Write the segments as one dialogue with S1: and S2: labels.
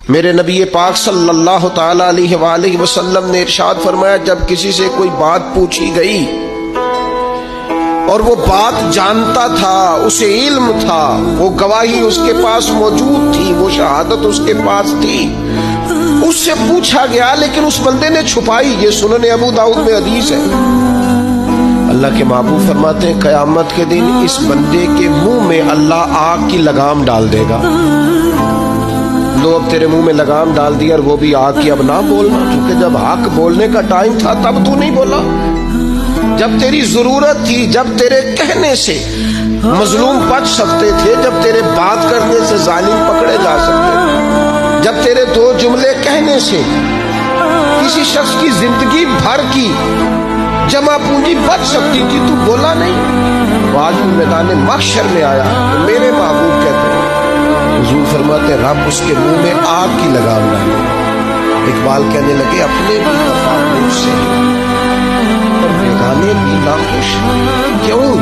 S1: میرے نبی پاک صلی اللہ تعالی علیہ وآلہ وسلم نے ارشاد فرمایا، جب کسی سے کوئی بات پوچھی گئی اور وہ بات جانتا تھا، اسے علم تھا، وہ گواہی اس کے پاس موجود تھی، وہ شہادت اس کے پاس تھی، اس سے پوچھا گیا لیکن اس بندے نے چھپائی، یہ سنن ابو داؤد میں حدیث ہے، اللہ کے محبوب فرماتے ہیں قیامت کے دن اس بندے کے منہ میں اللہ آگ کی لگام ڈال دے گا۔ لو اب تیرے منہ میں لگام ڈال دی اور وہ بھی آگ کی، اب نہ بولنا، کیونکہ جب حق بولنے کا ٹائم تھا تب تو نہیں بولا، جب تیری ضرورت تھی، جب تیرے کہنے سے مظلوم بچ سکتے تھے، جب تیرے بات کرنے سے ظالم پکڑے جا سکتے تھے، جب تیرے دو جملے کہنے سے کسی شخص کی زندگی بھر کی جمع پونجی بچ سکتی تھی، تو بولا نہیں۔ وہ آج میدان محشر میں آیا تو میرے محبوب کہتے ہیں، حضور فرماتے رب اس کے منہ میں آگ کی لگام ڈالے۔ اقبال کہنے لگے اپنے بھی خفا مجھ سے اور بیگانے بھی ناخوش، کیوں؟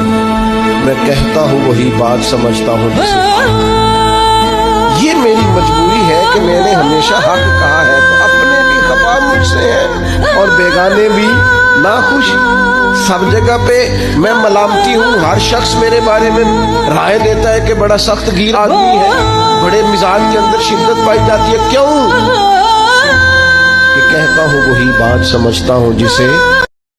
S1: میں کہتا ہوں وہی بات سمجھتا ہوں جسے یہ میری مجبوری ہے کہ میں نے ہمیشہ حق کہا ہے، تو اپنے بھی خفا مجھ سے ہے اور بیگانے بھی ناخوش۔ سب جگہ پہ میں ملامتی ہوں، ہر شخص میرے بارے میں رائے دیتا ہے کہ بڑا سخت گیر آدمی ہے، بڑے مزاج کے اندر شدت پائی جاتی ہے، کیوں؟ کہ کہتا ہوں وہی بات سمجھتا ہوں جسے